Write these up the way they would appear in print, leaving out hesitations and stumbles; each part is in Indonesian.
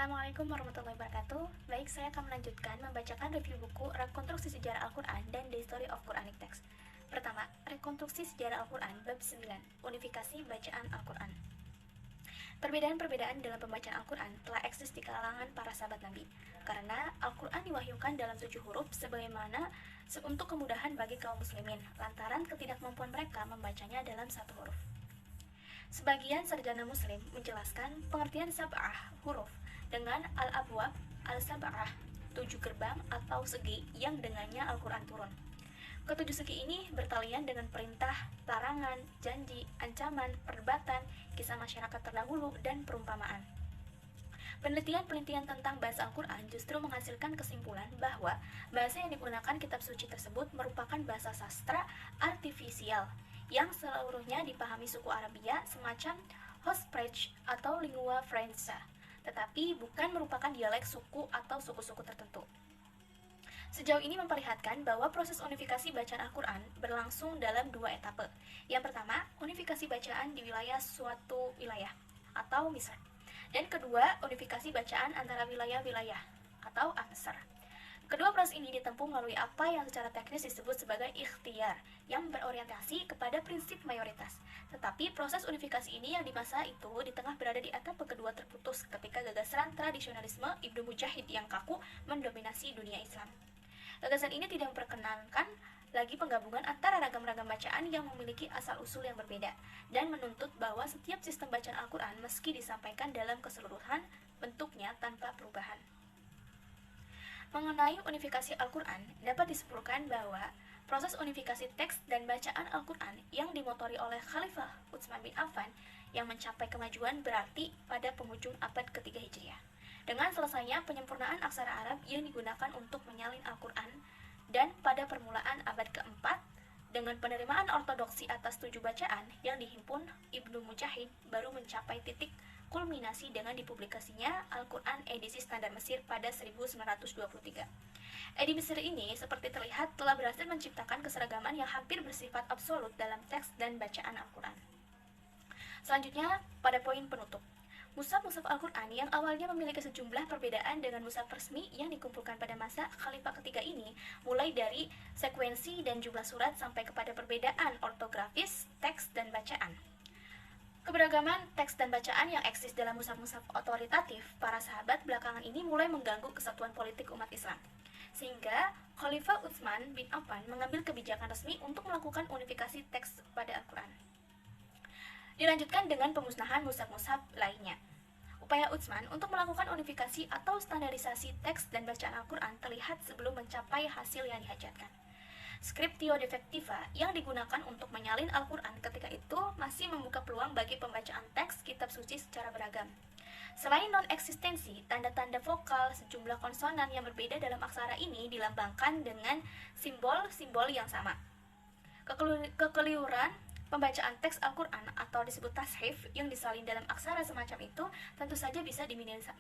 Assalamualaikum warahmatullahi wabarakatuh. Baik, saya akan melanjutkan membacakan review buku Rekonstruksi Sejarah Al-Quran dan The Story of Quranic Text. Pertama, Rekonstruksi Sejarah Al-Quran, bab 9, Unifikasi Bacaan Al-Quran. Perbedaan-perbedaan dalam pembacaan Al-Quran telah eksis di kalangan para sahabat Nabi, karena Al-Quran diwahyukan dalam 7 huruf sebagaimana untuk kemudahan bagi kaum muslimin, lantaran ketidakmampuan mereka membacanya dalam 1 huruf. Sebagian sarjana muslim menjelaskan pengertian sab'ah huruf dengan al-abwab al-sab'ah, 7 gerbang atau segi yang dengannya Al-Quran turun. Ketujuh segi ini bertalian dengan perintah, larangan, janji, ancaman, perdebatan, kisah masyarakat terdahulu, dan perumpamaan. Penelitian-penelitian tentang bahasa Al-Quran justru menghasilkan kesimpulan bahwa bahasa yang digunakan kitab suci tersebut merupakan bahasa sastra artifisial yang seluruhnya dipahami suku Arabia semacam Hochsprache atau lingua franca, tetapi bukan merupakan dialek suku atau suku-suku tertentu. Sejauh ini memperlihatkan bahwa proses unifikasi bacaan Al-Quran berlangsung dalam 2 etape. Yang pertama, unifikasi bacaan di wilayah suatu wilayah atau Misr. Dan kedua, unifikasi bacaan antara wilayah-wilayah atau Amsar. Kedua proses ini ditempuh melalui apa yang secara teknis disebut sebagai ikhtiar, yang berorientasi kepada prinsip mayoritas. Tetapi proses unifikasi ini yang di masa itu di tengah berada di etapa kedua terputus ketika gagasan tradisionalisme Ibnu Mujahid yang kaku mendominasi dunia Islam. Gagasan ini tidak memperkenankan lagi penggabungan antara ragam-ragam bacaan yang memiliki asal-usul yang berbeda, dan menuntut bahwa setiap sistem bacaan Al-Quran meski disampaikan dalam keseluruhan bentuknya tanpa perubahan. Mengenai unifikasi Al-Quran, dapat disimpulkan bahwa proses unifikasi teks dan bacaan Al-Quran yang dimotori oleh Khalifah Utsman bin Affan yang mencapai kemajuan berarti pada penghujung abad ke-3 Hijriah. Dengan selesainya penyempurnaan aksara Arab yang digunakan untuk menyalin Al-Quran, dan pada permulaan abad ke-4, dengan penerimaan ortodoksi atas 7 bacaan yang dihimpun Ibnu Mujahid baru mencapai titik kulminasi dengan dipublikasinya Al-Quran edisi standar Mesir pada 1923. Edisi Mesir ini seperti terlihat telah berhasil menciptakan keseragaman yang hampir bersifat absolut dalam teks dan bacaan Al-Quran. Selanjutnya, pada poin penutup. Mushaf-mushaf Al-Quran yang awalnya memiliki sejumlah perbedaan dengan mushaf resmi yang dikumpulkan pada masa Khalifah ketiga ini, mulai dari sekuensi dan jumlah surat sampai kepada perbedaan ortografis, teks, dan bacaan. Keberagaman teks dan bacaan yang eksis dalam mushaf-mushaf otoritatif para sahabat belakangan ini mulai mengganggu kesatuan politik umat Islam. Sehingga Khalifah Utsman bin Affan mengambil kebijakan resmi untuk melakukan unifikasi teks pada Al-Quran. Dilanjutkan dengan pemusnahan mushaf-mushaf lainnya. Upaya Utsman untuk melakukan unifikasi atau standarisasi teks dan bacaan Al-Quran terlihat sebelum mencapai hasil yang dihajatkan. Scriptio defectiva yang digunakan untuk menyalin Al-Quran ketika itu masih membuka peluang bagi pembacaan teks kitab suci secara beragam. Selain non-eksistensi, tanda-tanda vokal sejumlah konsonan yang berbeda dalam aksara ini dilambangkan dengan simbol-simbol yang sama. Kekeliruan pembacaan teks Al-Quran atau disebut tashif yang disalin dalam aksara semacam itu tentu saja bisa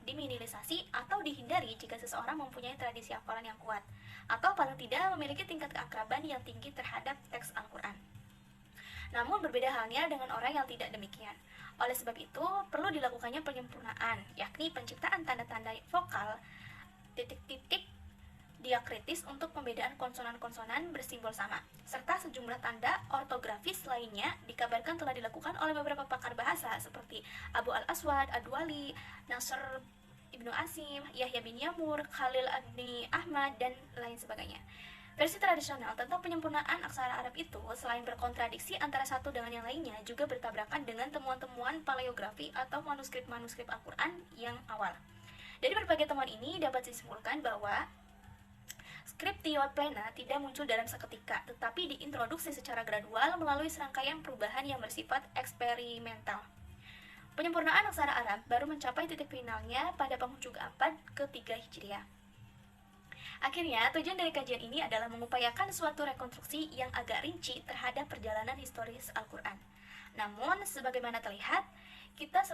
diminimalisasi atau dihindari jika seseorang mempunyai tradisi hafalan yang kuat atau paling tidak memiliki tingkat keakraban yang tinggi terhadap teks Al-Quran. Namun berbeda halnya dengan orang yang tidak demikian. Oleh sebab itu perlu dilakukannya penyempurnaan, yakni penciptaan tanda-tanda vokal, titik-titik diakritis untuk pembedaan konsonan-konsonan bersimbol sama, serta sejumlah tanda ortografis lainnya dikabarkan telah dilakukan oleh beberapa pakar bahasa seperti Abu Al-Aswad, Ad-Duali, Nasr Ibnu Asim, Yahya bin Yamur, Khalil bin Ahmad, dan lain sebagainya. Versi tradisional tentang penyempurnaan aksara Arab itu selain berkontradiksi antara satu dengan yang lainnya juga bertabrakan dengan temuan-temuan paleografi atau manuskrip-manuskrip Al-Quran yang awal. Dari berbagai temuan ini dapat disimpulkan bahwa Scriptio plena tidak muncul dalam seketika, tetapi diintroduksi secara gradual melalui serangkaian perubahan yang bersifat eksperimental. Penyempurnaan aksara Arab baru mencapai titik finalnya pada penghujung abad ke-3 Hijriah. Akhirnya, tujuan dari kajian ini adalah mengupayakan suatu rekonstruksi yang agak rinci terhadap perjalanan historis Al-Quran. Namun, sebagaimana terlihat, tidak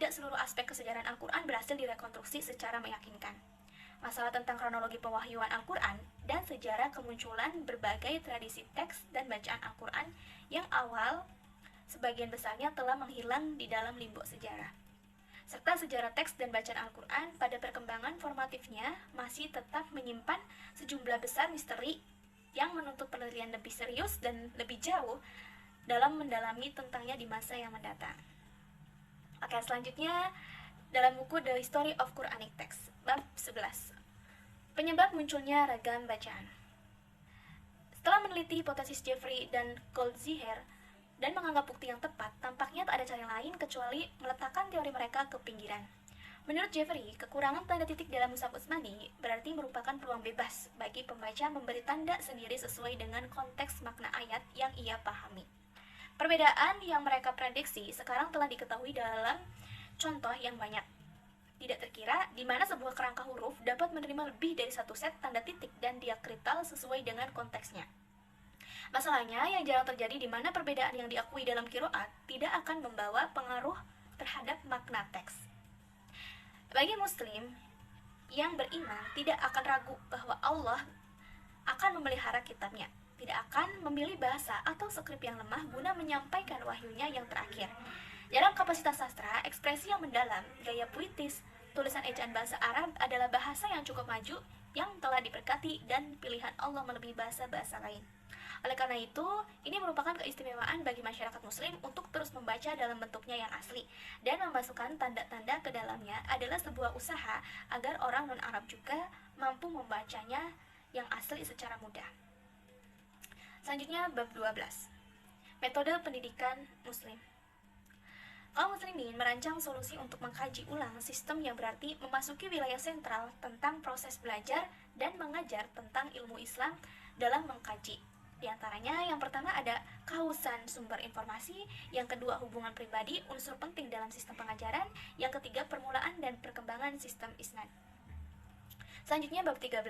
seluruh aspek kesejaraan Al-Quran berhasil direkonstruksi secara meyakinkan. Masalah tentang kronologi pewahyuan Al-Quran dan sejarah kemunculan berbagai tradisi teks dan bacaan Al-Quran yang awal sebagian besarnya telah menghilang di dalam limbuk sejarah. serta sejarah teks dan bacaan Al-Quran pada perkembangan formatifnya masih tetap menyimpan sejumlah besar misteri yang menuntut penelitian lebih serius dan lebih jauh dalam mendalami tentangnya di masa yang mendatang. Oke, selanjutnya dalam buku The History of Quranic Text, bab 11. Penyebab munculnya ragam bacaan. Setelah meneliti hipotesis Jeffrey dan Goldziher dan menganggap bukti yang tepat, tampaknya tak ada cara lain kecuali meletakkan teori mereka ke pinggiran. Menurut Jeffrey, kekurangan tanda titik dalam Mushaf Utsmani berarti merupakan peluang bebas bagi pembaca memberi tanda sendiri sesuai dengan konteks makna ayat yang ia pahami. Perbedaan yang mereka prediksi sekarang telah diketahui dalam contoh yang banyak. Tidak terkira di mana sebuah kerangka huruf dapat menerima lebih dari satu set tanda titik dan diakrital sesuai dengan konteksnya. Masalahnya yang jarang terjadi di mana perbedaan yang diakui dalam qiraat tidak akan membawa pengaruh terhadap makna teks. Bagi muslim yang beriman tidak akan ragu bahwa Allah akan memelihara kitabnya, tidak akan memilih bahasa atau skrip yang lemah guna menyampaikan wahyunya yang terakhir. Dalam kapasitas sastra, ekspresi yang mendalam, gaya puitis, tulisan ejaan bahasa Arab adalah bahasa yang cukup maju yang telah diberkati dan pilihan Allah melebihi bahasa-bahasa lain. Oleh karena itu, ini merupakan keistimewaan bagi masyarakat muslim untuk terus membaca dalam bentuknya yang asli dan memasukkan tanda-tanda ke dalamnya adalah sebuah usaha agar orang non-Arab juga mampu membacanya yang asli secara mudah. Selanjutnya bab 12. Metode pendidikan muslim. Kaum muslimin merancang solusi untuk mengkaji ulang sistem yang berarti memasuki wilayah sentral tentang proses belajar dan mengajar tentang ilmu Islam dalam mengkaji. Di antaranya, yang pertama ada kehausan sumber informasi, yang kedua hubungan pribadi, unsur penting dalam sistem pengajaran, yang ketiga permulaan dan perkembangan sistem isnad. Selanjutnya bab 13.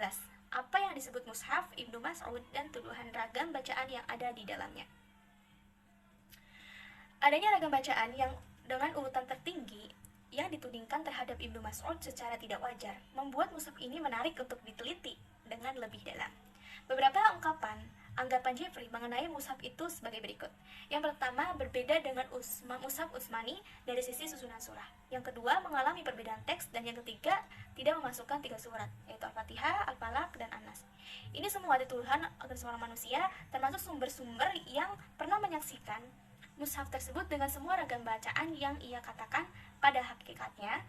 Apa yang disebut mushaf Ibnu Mas'ud dan tuduhan ragam bacaan yang ada di dalamnya. Adanya ragam bacaan yang dengan urutan tertinggi yang ditudingkan terhadap Ibnu Mas'ud secara tidak wajar membuat mushaf ini menarik untuk diteliti dengan lebih dalam. Beberapa anggapan Jeffrey mengenai mushaf itu sebagai berikut. Yang pertama, berbeda dengan mushaf Utsmani dari sisi susunan surah. Yang kedua, mengalami perbedaan teks. Dan yang ketiga, tidak memasukkan 3 surat, yaitu Al-Fatihah, Al-Falaq, dan An-Nas. Ini semua dituduhan oleh seorang manusia, termasuk sumber-sumber yang pernah menyaksikan mushaf tersebut dengan semua ragam bacaan yang ia katakan pada hakikatnya.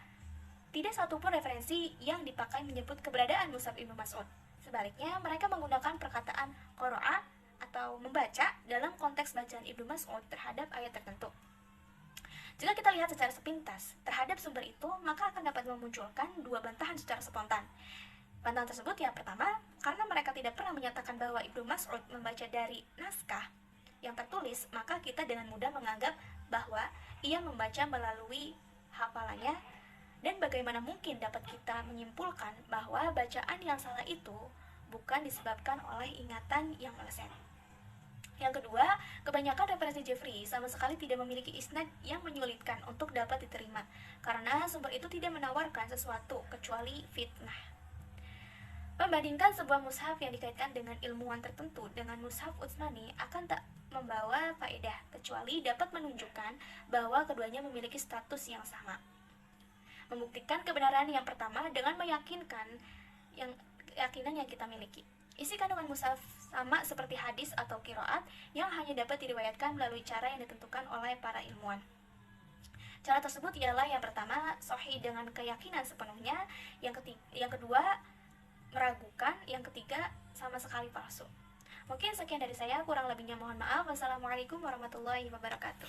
Tidak satupun referensi yang dipakai menyebut keberadaan mushaf Ibnu Mas'ud. Sebaliknya, mereka menggunakan perkataan qira'a atau membaca dalam konteks bacaan Ibnu Mas'ud terhadap ayat tertentu. Jika kita lihat secara sepintas terhadap sumber itu, maka akan dapat memunculkan 2 bantahan secara spontan. Bantahan tersebut yang pertama, karena mereka tidak pernah menyatakan bahwa Ibnu Mas'ud membaca dari naskah yang tertulis, maka kita dengan mudah menganggap bahwa ia membaca melalui hafalannya. Dan bagaimana mungkin dapat kita menyimpulkan bahwa bacaan yang salah itu bukan disebabkan oleh ingatan yang meleset. Yang kedua, kebanyakan referensi Jeffrey sama sekali tidak memiliki isnad yang menyulitkan untuk dapat diterima, karena sumber itu tidak menawarkan sesuatu kecuali fitnah. Membandingkan sebuah mushaf yang dikaitkan dengan ilmuwan tertentu dengan mushaf Utsmani akan tak membawa faedah, kecuali dapat menunjukkan bahwa keduanya memiliki status yang sama. Membuktikan kebenaran yang pertama dengan meyakinkan keyakinan yang kita miliki. Isi kandungan mushaf sama seperti hadis atau qiraat yang hanya dapat diriwayatkan melalui cara yang ditentukan oleh para ilmuwan. Cara tersebut ialah yang pertama, sahih dengan keyakinan sepenuhnya, yang kedua, meragukan, yang ketiga, sama sekali palsu. Mungkin sekian dari saya, kurang lebihnya mohon maaf. Wassalamualaikum warahmatullahi wabarakatuh.